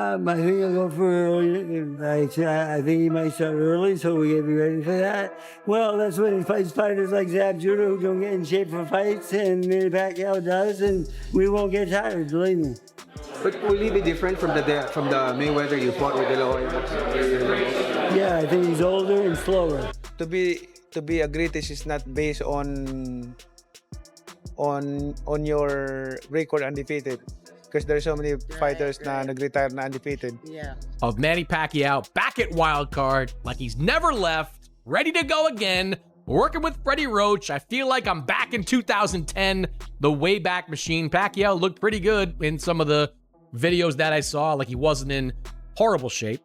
I think I'll go for early. I think he might start early, so we gotta be ready for that. Well, that's when he fights fighters like Zab Judah who don't get in shape for fights, and Manny Pacquiao does, and we won't get tired, believe me. But will he be different from the Mayweather you fought with De La Hoya? Yeah, I think he's older and slower. To be a greatest is not based on your record undefeated. Because there's so many fighters na nag-retire na undefeated. Yeah. Of Manny Pacquiao back at Wildcard, like he's never left, ready to go again, working with Freddie Roach. I feel like I'm back in 2010, the Wayback Machine. Pacquiao looked pretty good in some of the videos that I saw, like he wasn't in horrible shape.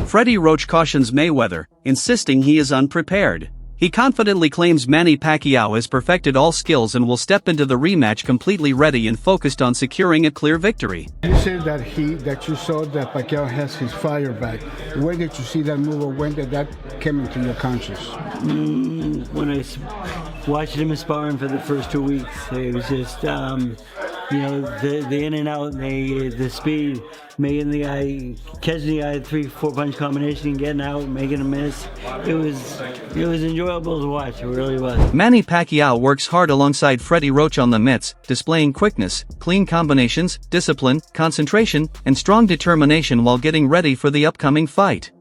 Freddie Roach cautions Mayweather, insisting he is unprepared. He confidently claims Manny Pacquiao has perfected all skills and will step into the rematch completely ready and focused on securing a clear victory. You said that you saw that Pacquiao has his fire back. When did you see that move, or when did that come into your conscience? When I watched him sparring for the first 2 weeks, it was just, the in and out, the speed, making the guy, catching the guy 3-4 punch combination, getting out, making a miss. It was enjoyable to watch, it really was. Manny Pacquiao works hard alongside Freddie Roach on the mitts, displaying quickness, clean combinations, discipline, concentration, and strong determination while getting ready for the upcoming fight.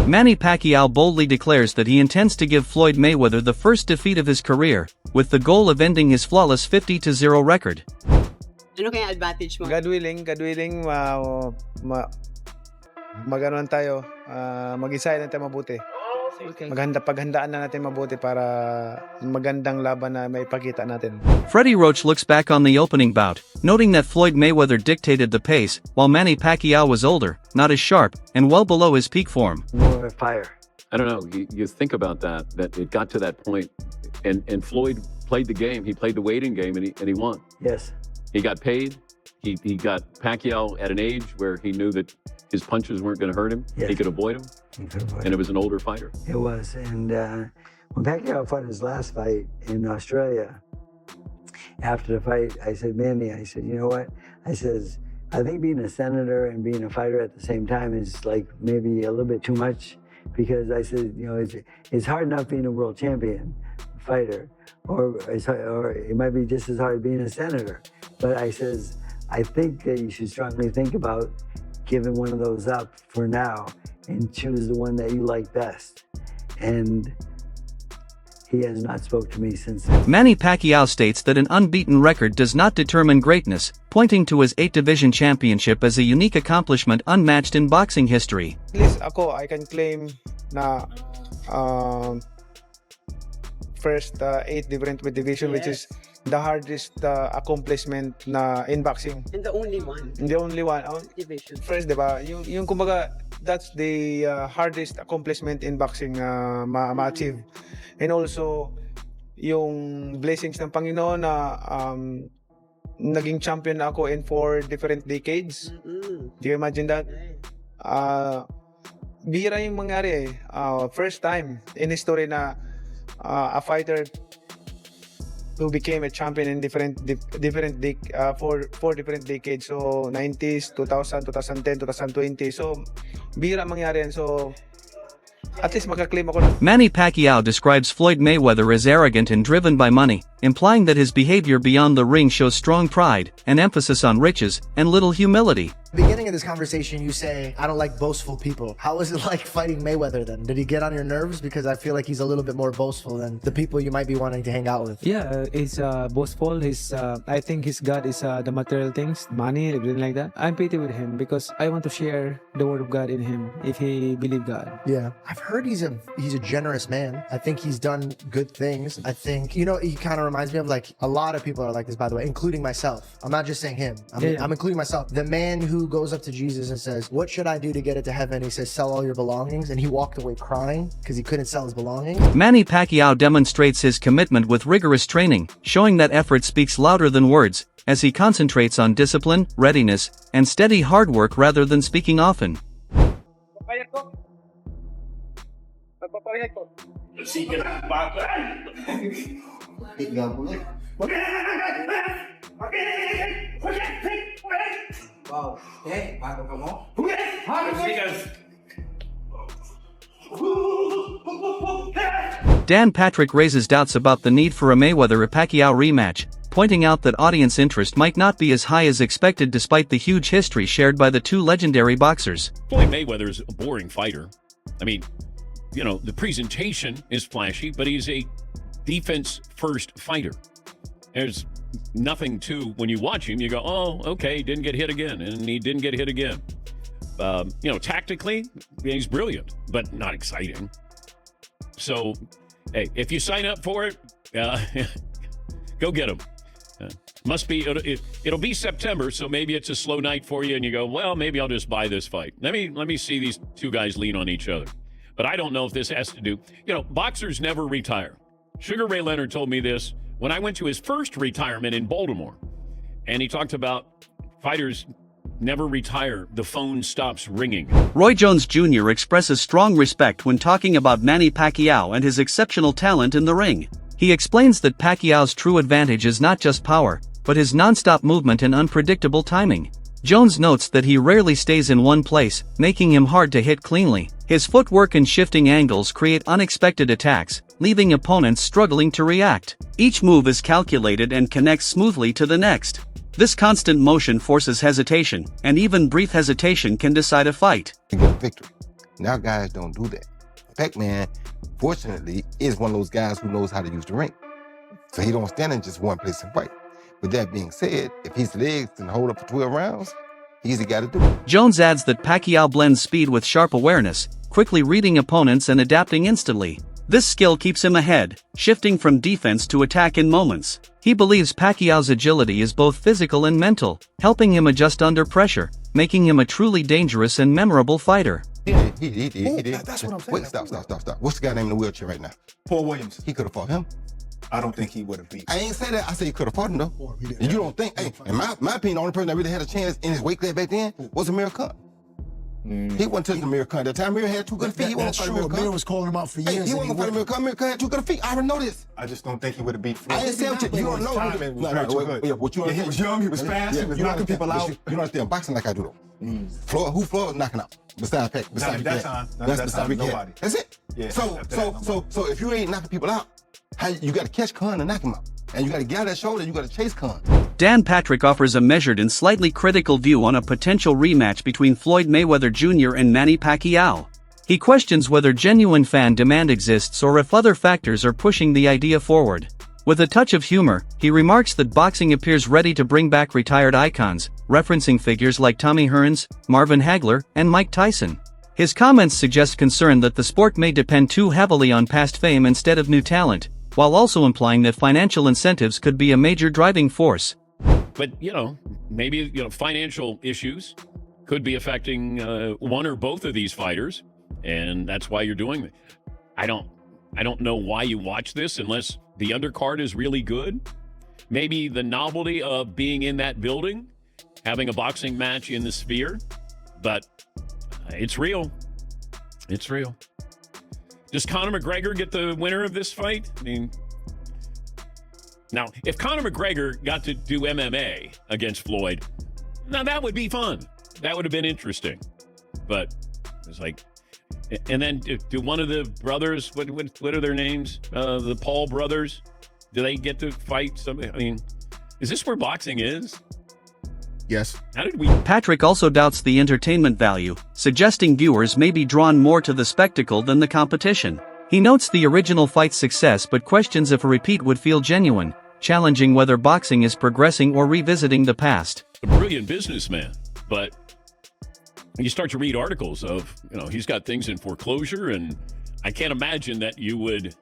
Manny Pacquiao boldly declares that he intends to give Floyd Mayweather the first defeat of his career, with the goal of ending his flawless 50-0 record. Ano kaya advantage mo? God willing, mag-ano tayo, mag-isay natin mabuti. Okay. Paghandaan na natin mabuti para magandang laban na may pakita natin. Freddie Roach looks back on the opening bout, noting that Floyd Mayweather dictated the pace, while Manny Pacquiao was older, not as sharp, and well below his peak form. More fire. I don't know, you think about that it got to that point, and Floyd played the game, he played the waiting game, and he won. Yes. He got paid, he got Pacquiao at an age where he knew that his punches weren't going to hurt him, yes. He could avoid them, and it was an older fighter. It was, and when Pacquiao fought his last fight in Australia, after the fight, I said, Manny, I said, you know what? I says, I think being a senator and being a fighter at the same time is like maybe a little bit too much, because I said, it's hard enough being a world champion fighter, or it might be just as hard being a senator. But I says, I think that you should strongly think about giving one of those up for now and choose the one that you like best. And he has not spoke to me since then. Manny Pacquiao states that an unbeaten record does not determine greatness, pointing to his 8-division championship as a unique accomplishment unmatched in boxing history. At least ako, I can claim na first 8 different division, yes. Which is the hardest accomplishment na in boxing. And the only one. The only one. Division. First, diba? Yung kumbaga, that's the hardest accomplishment in boxing ma-achieve. And also, yung blessings ng Panginoon na naging champion ako in 4 different decades. Do you imagine that? Bihira yung mangyari first time in history na a fighter who became a champion in four different decades. So 90s, 2000, 2010, 2020. So bihira mangyari yan. So at least makaklaim ako na. Manny Pacquiao describes Floyd Mayweather as arrogant and driven by money, implying that his behavior beyond the ring shows strong pride, an emphasis on riches, and little humility. Beginning of this conversation, you say, I don't like boastful people. How was it like fighting Mayweather then? Did he get on your nerves? Because I feel like he's a little bit more boastful than the people you might be wanting to hang out with. Yeah, he's boastful. I think his God is the material things, money, everything like that. I'm pity with him because I want to share the word of God in him if he believe God. Yeah, I've heard he's a generous man. I think he's done good things. I think, you know, he kind of reminds me of like a lot of people are like this, by the way, including myself. I'm not just saying him. I'm including myself. The man who goes up to Jesus and says, what should I do to get it to heaven? He says, sell all your belongings. And he walked away crying because he couldn't sell his belongings. Manny Pacquiao demonstrates his commitment with rigorous training, showing that effort speaks louder than words, as he concentrates on discipline, readiness, and steady hard work rather than speaking often. Dan Patrick raises doubts about the need for a Mayweather-Pacquiao rematch, pointing out that audience interest might not be as high as expected despite the huge history shared by the two legendary boxers. Floyd Mayweather's a boring fighter. I mean, you know, the presentation is flashy, but he's a defense-first fighter. There's nothing to, when you watch him, you go, oh, okay, didn't get hit again, and he didn't get hit again. You know, tactically, he's brilliant, but not exciting. So, hey, if you sign up for it, go get him. Must be, it'll be September, so maybe it's a slow night for you, and you go, well, maybe I'll just buy this fight. Let me see these two guys lean on each other. But I don't know if this has to do, you know, boxers never retire. Sugar Ray Leonard told me this when I went to his first retirement in Baltimore, and he talked about fighters never retire. The phone stops ringing. Roy Jones Jr. expresses strong respect when talking about Manny Pacquiao and his exceptional talent in the ring. He explains that Pacquiao's true advantage is not just power, but his non-stop movement and unpredictable timing. Jones notes that he rarely stays in one place, making him hard to hit cleanly. His footwork and shifting angles create unexpected attacks, leaving opponents struggling to react. Each move is calculated and connects smoothly to the next. This constant motion forces hesitation, and even brief hesitation can decide a fight. To get a victory. Now guys don't do that. Pac-Man, fortunately, is one of those guys who knows how to use the ring. So he don't stand in just one place and fight. With that being said, if his legs can hold up for 12 rounds, he's the guy to do it. Jones adds that Pacquiao blends speed with sharp awareness, quickly reading opponents and adapting instantly. This skill keeps him ahead, shifting from defense to attack in moments. He believes Pacquiao's agility is both physical and mental, helping him adjust under pressure, making him a truly dangerous and memorable fighter. He did. That's what I'm saying. Wait, stop. What's the guy named in the wheelchair right now? Paul Williams. He could have fought him. I don't think he would have beat. I ain't say that. I said he could have fought him though. And you don't think, hey, in my opinion, the only person that really had a chance in his weight class back then was Amir Khan. He wasn't touching Amir Khan. That time Amir had two good feet. He wasn't fighting Amir Khan. Amir was calling him out for years. He wasn't fighting Amir Khan. Amir Khan had two good feet. I already know this. I just don't think he would have beat Floyd. I ain't saying you don't know. He was young, he was fast, he was knocking people out. You don't understand boxing like I do though. Floyd, who Floyd was knocking out? Besides Pac. Besides that time, nobody. That's it. Yeah, so if you ain't knocking people out, how you got to catch Khan and knock him out. And you got to get out that shoulder, you got to chase Khan. Dan Patrick offers a measured and slightly critical view on a potential rematch between Floyd Mayweather Jr. and Manny Pacquiao. He questions whether genuine fan demand exists or if other factors are pushing the idea forward. With a touch of humor, he remarks that boxing appears ready to bring back retired icons, referencing figures like Tommy Hearns, Marvin Hagler, and Mike Tyson. His comments suggest concern that the sport may depend too heavily on past fame instead of new talent, while also implying that financial incentives could be a major driving force. But, you know, maybe, you know, financial issues could be affecting one or both of these fighters, and that's why you're doing it. I don't know why you watch this unless the undercard is really good. Maybe the novelty of being in that building, having a boxing match in the Sphere, but it's real. It's real. Does Conor McGregor get the winner of this fight? I mean, now, if Conor McGregor got to do MMA against Floyd, now that would be fun. That would have been interesting. But it's like, and then do one of the brothers, what are their names? The Paul brothers, do they get to fight somebody? I mean, is this where boxing is? Yes. How did we? Patrick also doubts the entertainment value, suggesting viewers may be drawn more to the spectacle than the competition. He notes the original fight's success but questions if a repeat would feel genuine, challenging whether boxing is progressing or revisiting the past. A brilliant businessman, but you start to read articles of, he's got things in foreclosure, and I can't imagine that you would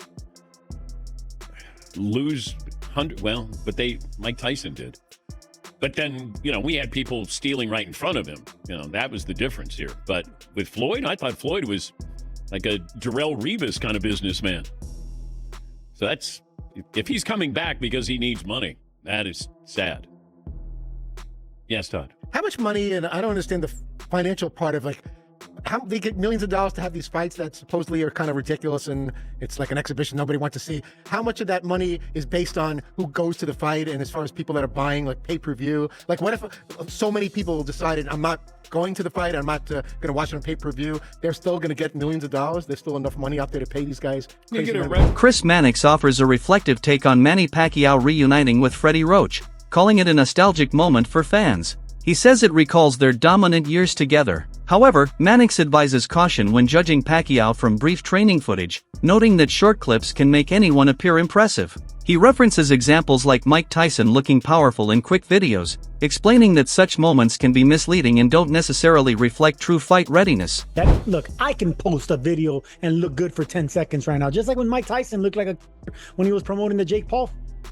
lose Mike Tyson did. But then, we had people stealing right in front of him. That was the difference here. But with Floyd, I thought Floyd was like a Darrell Revis kind of businessman. So if he's coming back because he needs money, that is sad. Yes, Todd. How much money, and I don't understand the financial part of how they get millions of dollars to have these fights that supposedly are kind of ridiculous and it's like an exhibition nobody wants to see. How much of that money is based on who goes to the fight and as far as people that are buying pay-per-view? What if so many people decided, I'm not going to the fight, I'm not going to watch it on pay-per-view, they're still going to get millions of dollars? There's still enough money out there to pay these guys crazy money. Chris Mannix offers a reflective take on Manny Pacquiao reuniting with Freddie Roach, calling it a nostalgic moment for fans. He says it recalls their dominant years together. However, Mannix advises caution when judging Pacquiao from brief training footage, noting that short clips can make anyone appear impressive. He references examples like Mike Tyson looking powerful in quick videos, explaining that such moments can be misleading and don't necessarily reflect true fight readiness. Look, I can post a video and look good for 10 seconds right now, just like when Mike Tyson looked like when he was promoting the Jake Paul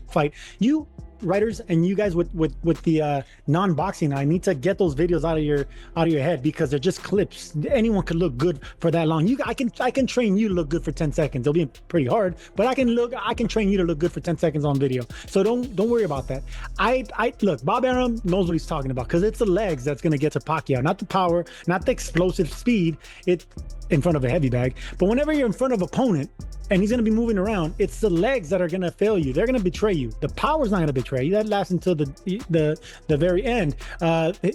fight. You writers and you guys with the non-boxing, I need to get those videos out of your head because they're just clips. Anyone could look good for that long. I can train you to look good for 10 seconds. It'll be pretty hard, but I can train you to look good for 10 seconds on video. So don't worry about that. Look, Bob Arum knows what he's talking about because it's the legs that's gonna get to Pacquiao, not the power, not the explosive speed. It in front of a heavy bag, but whenever you're in front of an opponent and he's going to be moving around, it's the legs that are going to fail you. They're going to betray you. The power's not going to betray you. That lasts until the very end.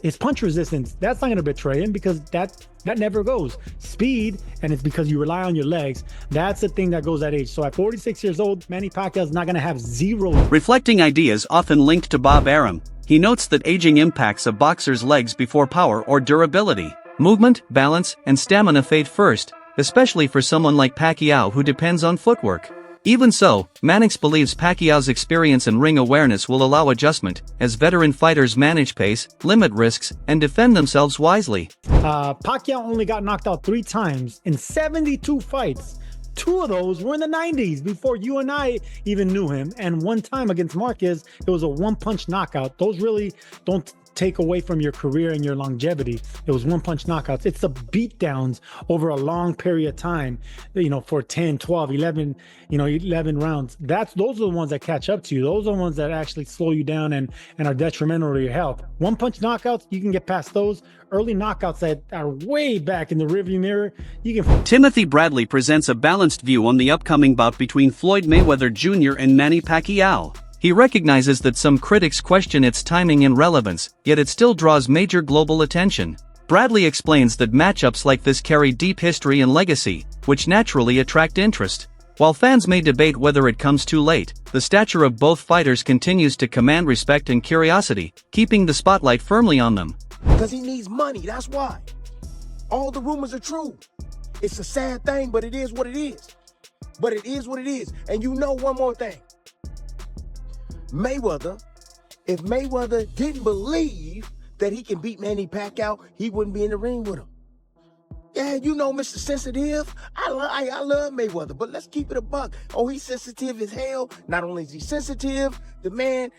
His punch resistance, that's not going to betray him because that never goes. Speed, and it's because you rely on your legs. That's the thing that goes at age. So at 46 years old, Manny Pacquiao is not going to have zero. Reflecting ideas often linked to Bob Arum, he notes that aging impacts a boxer's legs before power or durability. Movement, balance, and stamina fade first, especially for someone like Pacquiao who depends on footwork. Even so, Mannix believes Pacquiao's experience and ring awareness will allow adjustment, as veteran fighters manage pace, limit risks, and defend themselves wisely. Pacquiao only got knocked out 3 times in 72 fights. 2 of those were in the 90s before you and I even knew him, and 1 time against Marquez, it was a 1-punch knockout. Those really don't take away from your career and your longevity. It was 1-punch knockouts. It's the beatdowns over a long period of time, for 10, 12, 11, 11 rounds. Those are the ones that catch up to you. Those are the ones that actually slow you down and are detrimental to your health. 1-punch knockouts, you can get past those. Early knockouts that are way back in the rearview mirror, you can. Timothy Bradley presents a balanced view on the upcoming bout between Floyd Mayweather Jr. and Manny Pacquiao. He recognizes that some critics question its timing and relevance, yet it still draws major global attention. Bradley explains that matchups like this carry deep history and legacy, which naturally attract interest. While fans may debate whether it comes too late, the stature of both fighters continues to command respect and curiosity, keeping the spotlight firmly on them. Because he needs money, that's why. All the rumors are true. It's a sad thing, but it is what it is. But it is what it is. And one more thing. Mayweather, if Mayweather didn't believe that he can beat Manny Pacquiao, he wouldn't be in the ring with him. Yeah, Mr. Sensitive. I love Mayweather, but let's keep it a buck. Oh, he's sensitive as hell. Not only is he sensitive, the man,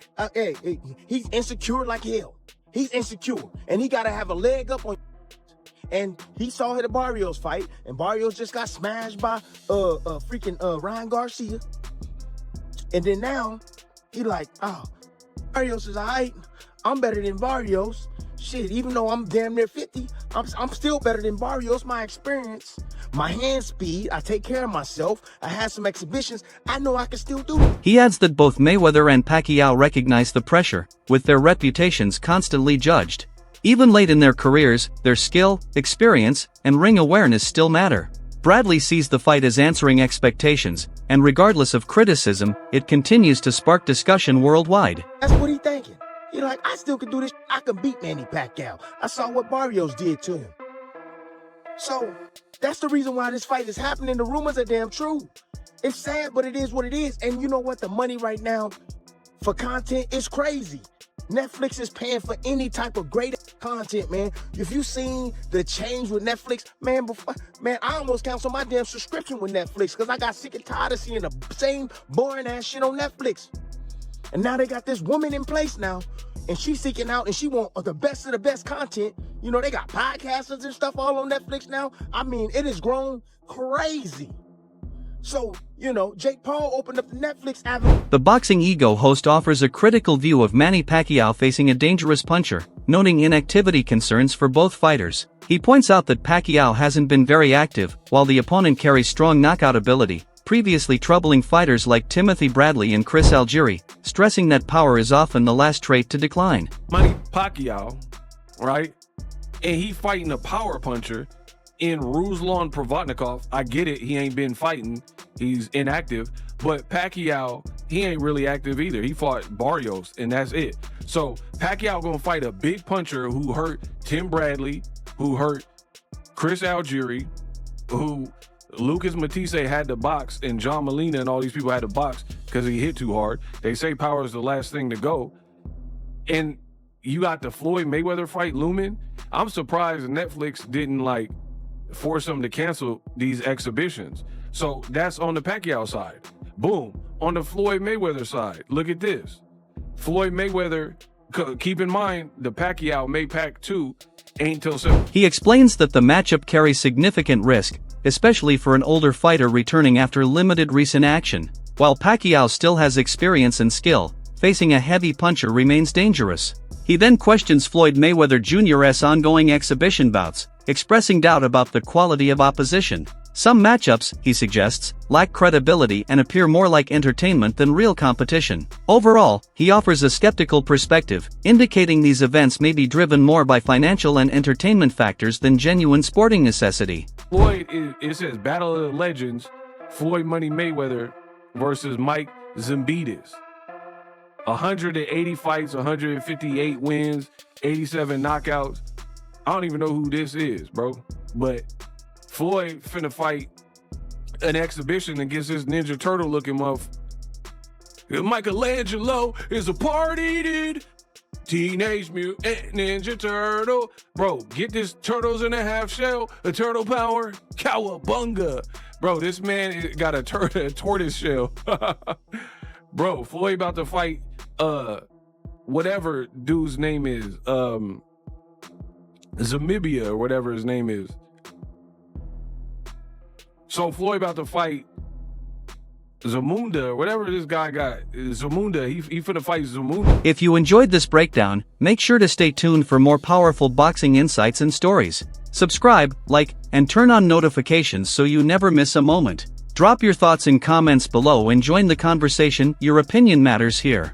he's insecure like hell. He's insecure, and he got to have a leg up on. And he saw the Barrios fight, and Barrios just got smashed by Ryan Garcia. And then now, he like, Barrios is all right. I'm better than Barrios. Shit, even though I'm damn near 50, I'm still better than Barrios. My experience, my hand speed, I take care of myself. I had some exhibitions. I know I can still do it. He adds that both Mayweather and Pacquiao recognize the pressure, with their reputations constantly judged. Even late in their careers, their skill, experience, and ring awareness still matter. Bradley sees the fight as answering expectations, and regardless of criticism, it continues to spark discussion worldwide. That's what he's thinking. You're like, I still can do this. I can beat Manny Pacquiao. I saw what Barrios did to him. So that's the reason why this fight is happening. The rumors are damn true. It's sad, but it is what it is. And you know what? The money right now for content is crazy. Netflix is paying for any type of great content, man. If you seen the change with Netflix, man, I almost canceled my damn subscription with Netflix because I got sick and tired of seeing the same boring ass shit on Netflix. And now they got this woman in place now, and she's seeking out, and she want the best of the best content. You know, they got podcasters and stuff all on Netflix now. I mean, it has grown crazy. So, you know, Jake Paul opened up the Netflix avenue. The Boxing Ego host offers a critical view of Manny Pacquiao facing a dangerous puncher, noting inactivity concerns for both fighters. He points out that Pacquiao hasn't been very active, while the opponent carries strong knockout ability, previously troubling fighters like Timothy Bradley and Chris Algieri, stressing that power is often the last trait to decline. Manny Pacquiao, right? And he fighting a power puncher in Ruslan Provodnikov. I get it, he ain't been fighting, he's inactive, but Pacquiao, he ain't really active either. He fought Barrios, and that's it. So Pacquiao gonna fight a big puncher who hurt Tim Bradley, who hurt Chris Algieri, who Lucas Matisse had to box, and John Molina and all these people had to box because he hit too hard. They say power is the last thing to go. And you got the Floyd Mayweather fight looming. I'm surprised Netflix didn't like force them to cancel these exhibitions. So that's on the Pacquiao side. Boom. On the Floyd Mayweather side, look at this. Floyd Mayweather, keep in mind, the Pacquiao Maypac 2 ain't till 7. He explains that the matchup carries significant risk, especially for an older fighter returning after limited recent action. While Pacquiao still has experience and skill, facing a heavy puncher remains dangerous. He then questions Floyd Mayweather Jr.'s ongoing exhibition bouts, expressing doubt about the quality of opposition. Some matchups, he suggests, lack credibility and appear more like entertainment than real competition. Overall, he offers a skeptical perspective, indicating these events may be driven more by financial and entertainment factors than genuine sporting necessity. Floyd, it says Battle of the Legends, Floyd Money Mayweather versus Mike Zimbides. 180 fights, 158 wins, 87 knockouts. I don't even know who this is, bro. But Floyd finna fight an exhibition against this Ninja Turtle looking motherfucker. Michelangelo is a party dude. Teenage Mutant Ninja Turtle. Bro, get this turtles in a half shell, a turtle power, cowabunga. Bro, this man got a tortoise shell. Bro, Floyd about to fight whatever dude's name is, Zamibia or whatever his name is. So Floyd about to fight Zamunda or whatever this guy got. Zamunda, he finna fight Zamunda. If you enjoyed this breakdown, make sure to stay tuned for more powerful boxing insights and stories. Subscribe, like, and turn on notifications so you never miss a moment. Drop your thoughts in comments below and join the conversation. Your opinion matters here.